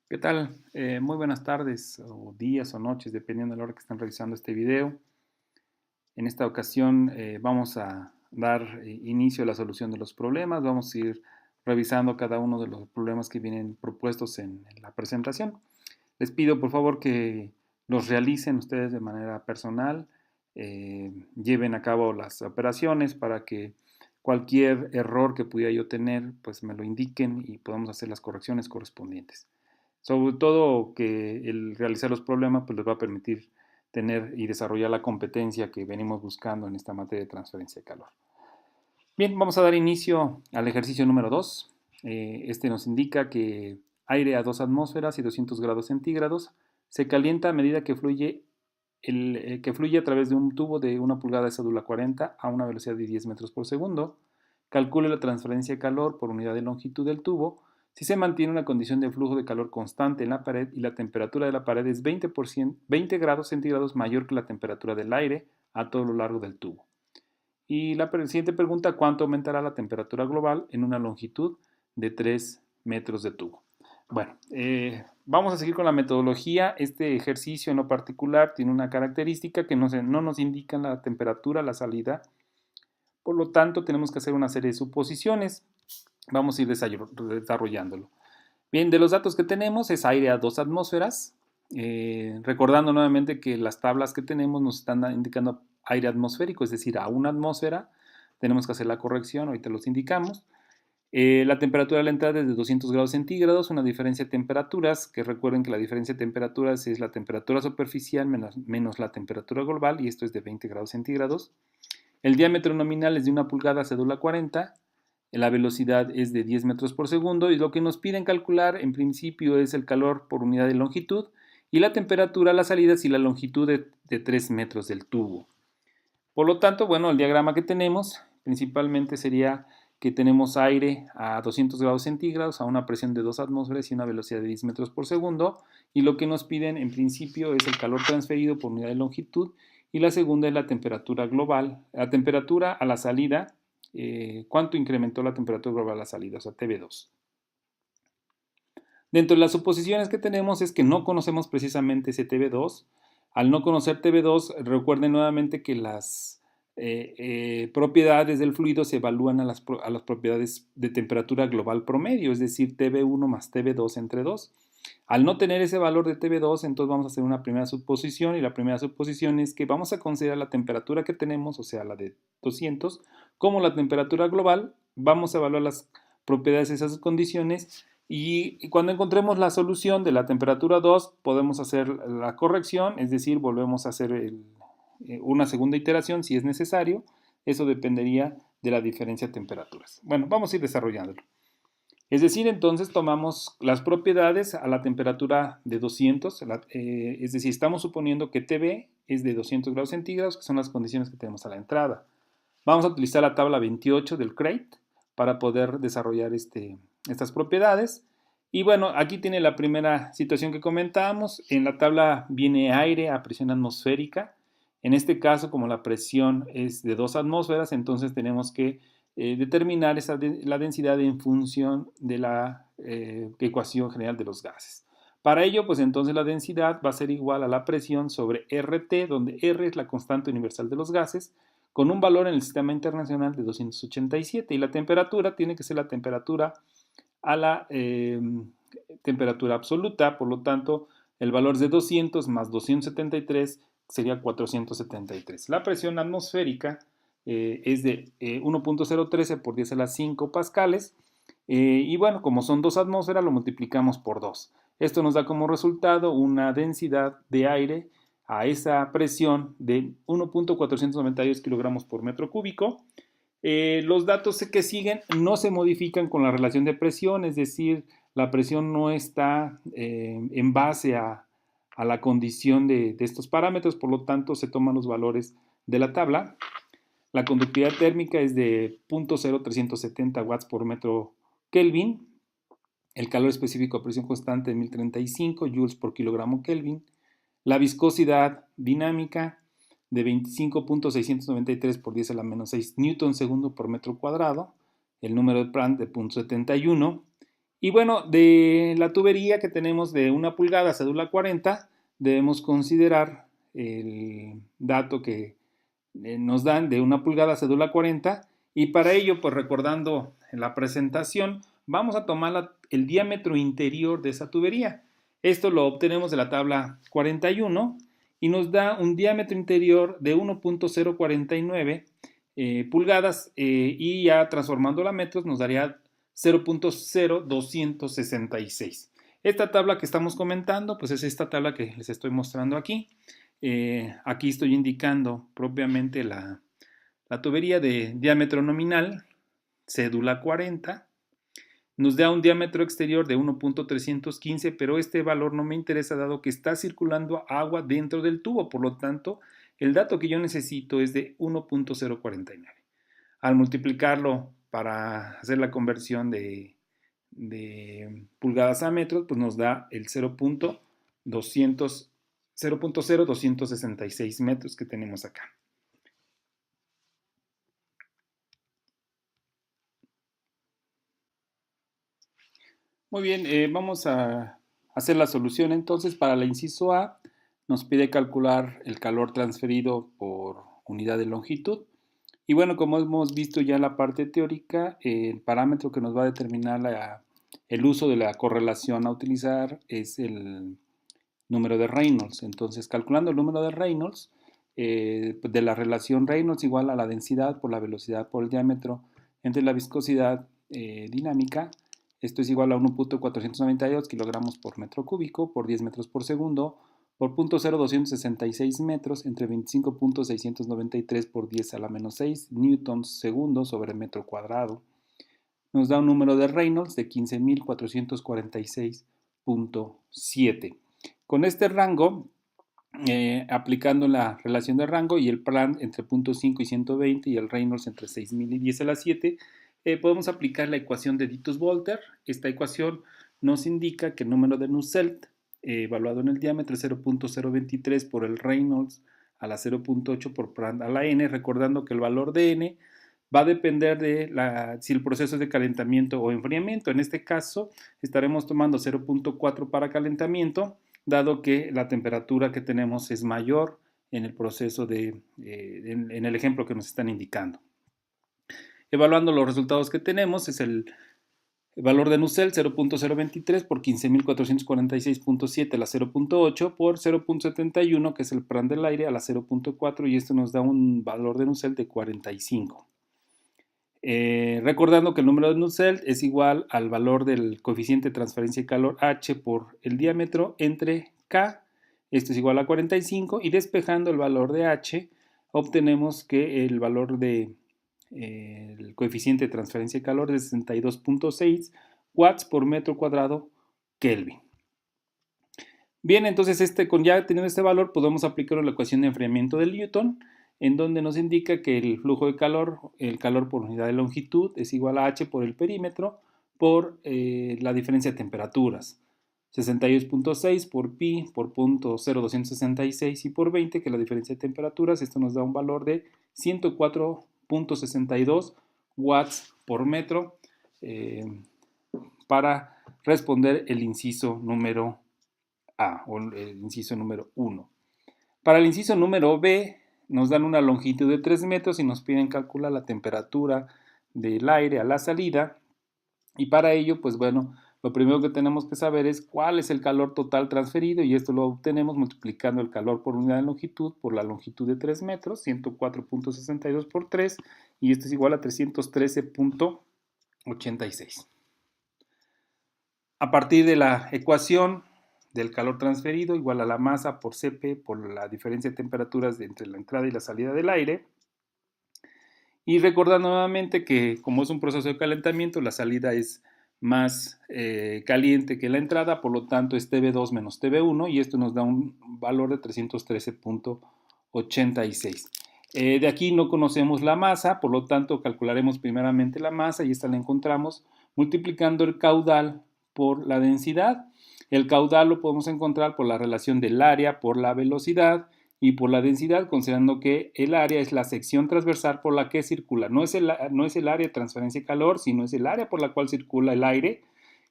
¿Qué tal? Muy buenas tardes o días o noches, dependiendo de la hora que estén revisando este video. En esta ocasión vamos a dar inicio a la solución de los problemas. Vamos a ir revisando cada uno de los problemas que vienen propuestos en la presentación. Les pido por favor que los realicen ustedes de manera personal, lleven a cabo las operaciones para que cualquier error que pudiera yo tener, pues me lo indiquen y podamos hacer las correcciones correspondientes. Sobre todo que el realizar los problemas pues les va a permitir tener y desarrollar la competencia que venimos buscando en esta materia de transferencia de calor. Bien, vamos a dar inicio al ejercicio número 2. Este nos indica que aire a 2 atmósferas y 200 grados centígrados se calienta a medida que fluye a través de un tubo de 1 pulgada de cédula 40 a una velocidad de 10 metros por segundo. Calcule la transferencia de calor por unidad de longitud del tubo si se mantiene una condición de flujo de calor constante en la pared y la temperatura de la pared es 20 grados centígrados mayor que la temperatura del aire a todo lo largo del tubo. Y la siguiente pregunta, ¿cuánto aumentará la temperatura global en una longitud de 3 metros de tubo? Bueno, vamos a seguir con la metodología. Este ejercicio en lo particular tiene una característica que no nos indica la temperatura, la salida. Por lo tanto, tenemos que hacer una serie de suposiciones. Vamos a ir desarrollándolo. Bien, de los datos que tenemos es aire a 2 atmósferas. Recordando nuevamente que las tablas que tenemos nos están indicando aire atmosférico, es decir, a 1 atmósfera. Tenemos que hacer la corrección, ahorita los indicamos. La temperatura de la entrada es de 200 grados centígrados, una diferencia de temperaturas, que recuerden que la diferencia de temperaturas es la temperatura superficial menos la temperatura global, y esto es de 20 grados centígrados. El diámetro nominal es de 1 pulgada cédula 40, la velocidad es de 10 metros por segundo y lo que nos piden calcular en principio es el calor por unidad de longitud y la temperatura a la salida si la longitud de 3 metros del tubo. Por lo tanto, bueno, el diagrama que tenemos principalmente sería que tenemos aire a 200 grados centígrados a una presión de 2 atmósferas y una velocidad de 10 metros por segundo, y lo que nos piden en principio es el calor transferido por unidad de longitud, y la segunda es la temperatura global, la temperatura a la salida, cuánto incrementó la temperatura global a la salida, o sea, TB2. Dentro de las suposiciones que tenemos es que no conocemos precisamente ese TB2. Al no conocer TB2, recuerden nuevamente que las propiedades del fluido se evalúan a las propiedades de temperatura global promedio, es decir, TB1 más TB2 entre 2. Al no tener ese valor de TB2, entonces vamos a hacer una primera suposición, y la primera suposición es que vamos a considerar la temperatura que tenemos, o sea, la de 200, como la temperatura global. Vamos a evaluar las propiedades de esas condiciones y cuando encontremos la solución de la temperatura 2 podemos hacer la corrección, es decir, volvemos a hacer una segunda iteración si es necesario. Eso dependería de la diferencia de temperaturas. Bueno, vamos a ir desarrollándolo. Es decir, entonces tomamos las propiedades a la temperatura de 200, es decir, estamos suponiendo que TB es de 200 grados centígrados, que son las condiciones que tenemos a la entrada. Vamos a utilizar la tabla 28 del CRATE para poder desarrollar estas propiedades. Y bueno, aquí tiene la primera situación que comentábamos. En la tabla viene aire a presión atmosférica. En este caso, como la presión es de 2 atmósferas, entonces tenemos que determinar la densidad en función de la ecuación general de los gases. Para ello, pues entonces la densidad va a ser igual a la presión sobre RT, donde R es la constante universal de los gases, con un valor en el sistema internacional de 287, y la temperatura tiene que ser la temperatura a la temperatura absoluta. Por lo tanto, el valor es de 200 más 273 sería 473. La presión atmosférica es de 1.013 por 10 a la 5 pascales, y bueno, como son 2 atmósferas, lo multiplicamos por 2. Esto nos da como resultado una densidad de aire a esa presión de 1.492 kilogramos por metro cúbico. Los datos que siguen no se modifican con la relación de presión, es decir, la presión no está en base a la condición de estos parámetros, por lo tanto se toman los valores de la tabla. La conductividad térmica es de 0.0370 watts por metro Kelvin. El calor específico a presión constante de 1035 joules por kilogramo Kelvin. La viscosidad dinámica de 25.693 por 10 a la menos 6 newton segundo por metro cuadrado. El número de Prandtl de 0.71. Y bueno, de la tubería que tenemos de 1 pulgada, cédula 40, debemos considerar el dato que nos dan de 1 pulgada, cédula 40, y para ello, pues recordando en la presentación, vamos a tomar el diámetro interior de esa tubería. Esto lo obtenemos de la tabla 41 y nos da un diámetro interior de 1.049 pulgadas, y ya transformándola a metros nos daría 0.0266. Esta tabla que estamos comentando, pues es esta tabla que les estoy mostrando aquí. Aquí estoy indicando propiamente la tubería de diámetro nominal, cédula 40. Nos da un diámetro exterior de 1.315, pero este valor no me interesa dado que está circulando agua dentro del tubo. Por lo tanto, el dato que yo necesito es de 1.049. Al multiplicarlo para hacer la conversión de pulgadas a metros, pues nos da el 0.0266 metros que tenemos acá. Muy bien, vamos a hacer la solución entonces. Para la inciso A nos pide calcular el calor transferido por unidad de longitud. Y bueno, como hemos visto ya en la parte teórica, el parámetro que nos va a determinar el uso de la correlación a utilizar es el número de Reynolds. Entonces, calculando el número de Reynolds, de la relación Reynolds igual a la densidad por la velocidad por el diámetro entre la viscosidad dinámica, esto es igual a 1.492 kilogramos por metro cúbico por 10 metros por segundo por 0.0266 metros entre 25.693 por 10 a la menos 6 newtons segundo sobre metro cuadrado. Nos da un número de Reynolds de 15.446.7. Con este rango, aplicando la relación de rango y el plan entre 0.5 y 120 y el Reynolds entre 6.000 y 10 a la 7, podemos aplicar la ecuación de Ditus-Volter. Esta ecuación nos indica que el número de Nusselt, evaluado en el diámetro, es 0.023 por el Reynolds a la 0.8 por Prandtl a la n, recordando que el valor de n va a depender de si el proceso es de calentamiento o enfriamiento. En este caso, estaremos tomando 0.4 para calentamiento, dado que la temperatura que tenemos es mayor en el proceso en el ejemplo que nos están indicando. Evaluando los resultados que tenemos, es el valor de Nusselt 0.023 por 15.446.7 a la 0.8 por 0.71, que es el Prandtl del aire, a la 0.4, y esto nos da un valor de Nusselt de 45. Recordando que el número de Nusselt es igual al valor del coeficiente de transferencia de calor H por el diámetro entre K, esto es igual a 45, y despejando el valor de H, obtenemos que el valor del coeficiente de transferencia de calor es 62.6 watts por metro cuadrado Kelvin. Bien, entonces ya teniendo este valor podemos aplicar la ecuación de enfriamiento de Newton, en donde nos indica que el flujo de calor, el calor por unidad de longitud, es igual a H por el perímetro por la diferencia de temperaturas. 62.6 por pi por 0.0266 y por 20, que es la diferencia de temperaturas. Esto nos da un valor de 104.62 watts por metro, para responder el inciso número A o el inciso número 1. Para el inciso número B nos dan una longitud de 3 metros y nos piden calcular la temperatura del aire a la salida, y para ello, pues bueno, lo primero que tenemos que saber es cuál es el calor total transferido, y esto lo obtenemos multiplicando el calor por unidad de longitud por la longitud de 3 metros, 104.62 por 3, y esto es igual a 313.86. A partir de la ecuación del calor transferido igual a la masa por Cp por la diferencia de temperaturas entre la entrada y la salida del aire. Y recordando nuevamente que como es un proceso de calentamiento, la salida es más caliente que la entrada, por lo tanto es Tb2 menos Tb1, y esto nos da un valor de 313.86. De aquí no conocemos la masa, por lo tanto calcularemos primeramente la masa, y esta la encontramos multiplicando el caudal por la densidad. El caudal lo podemos encontrar por la relación del área por la velocidad y por la densidad, considerando que el área es la sección transversal por la que circula. No es el área de transferencia de calor, sino es el área por la cual circula el aire,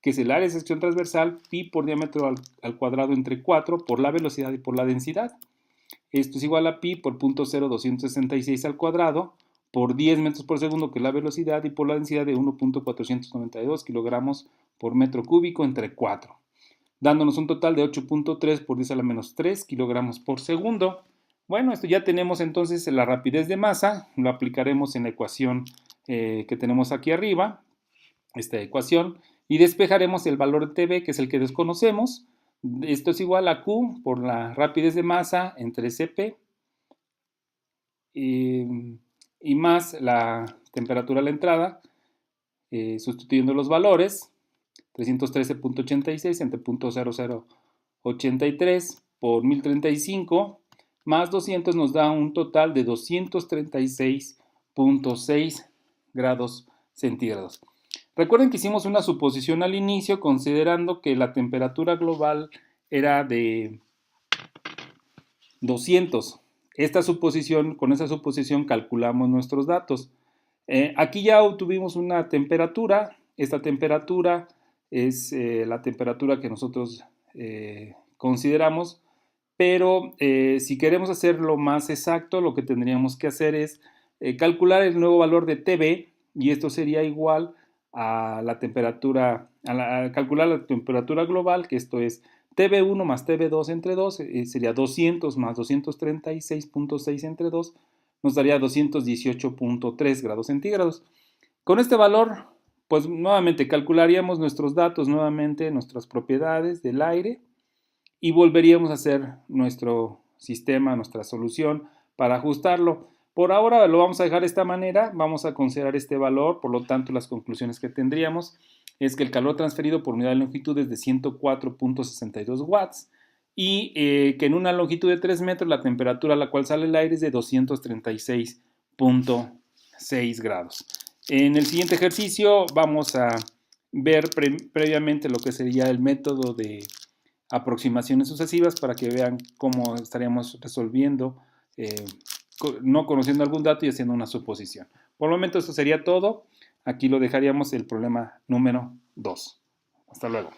que es el área de sección transversal, pi por diámetro al cuadrado entre 4 por la velocidad y por la densidad. Esto es igual a pi por 0.0266 al cuadrado por 10 metros por segundo, que es la velocidad, y por la densidad de 1.492 kilogramos por metro cúbico entre 4, dándonos un total de 8.3 por 10 a la menos 3 kilogramos por segundo. Bueno, esto ya tenemos entonces la rapidez de masa, lo aplicaremos en la ecuación que tenemos aquí arriba, esta ecuación, y despejaremos el valor de Tb, que es el que desconocemos. Esto es igual a Q por la rapidez de masa entre Cp y más la temperatura a la entrada, sustituyendo los valores, 313.86 entre 0.0083 por 1035 más 200 nos da un total de 236.6 grados centígrados. Recuerden que hicimos una suposición al inicio considerando que la temperatura global era de 200. Con esa suposición calculamos nuestros datos. Aquí ya obtuvimos una temperatura. Esta temperatura es la temperatura que nosotros consideramos, pero si queremos hacerlo más exacto, lo que tendríamos que hacer es calcular el nuevo valor de Tb, y esto sería igual a la temperatura, calcular la temperatura global, que esto es Tb1 más Tb2 entre 2, sería 200 más 236.6 entre 2, nos daría 218.3 grados centígrados. Con este valor, pues nuevamente calcularíamos nuestros datos, nuevamente nuestras propiedades del aire, y volveríamos a hacer nuestro sistema, nuestra solución para ajustarlo. Por ahora lo vamos a dejar de esta manera, vamos a considerar este valor, por lo tanto las conclusiones que tendríamos es que el calor transferido por unidad de longitud es de 104.62 watts y que en una longitud de 3 metros la temperatura a la cual sale el aire es de 236.6 grados. En el siguiente ejercicio vamos a ver previamente lo que sería el método de aproximaciones sucesivas para que vean cómo estaríamos resolviendo, no conociendo algún dato y haciendo una suposición. Por el momento eso sería todo. Aquí lo dejaríamos el problema número 2. Hasta luego.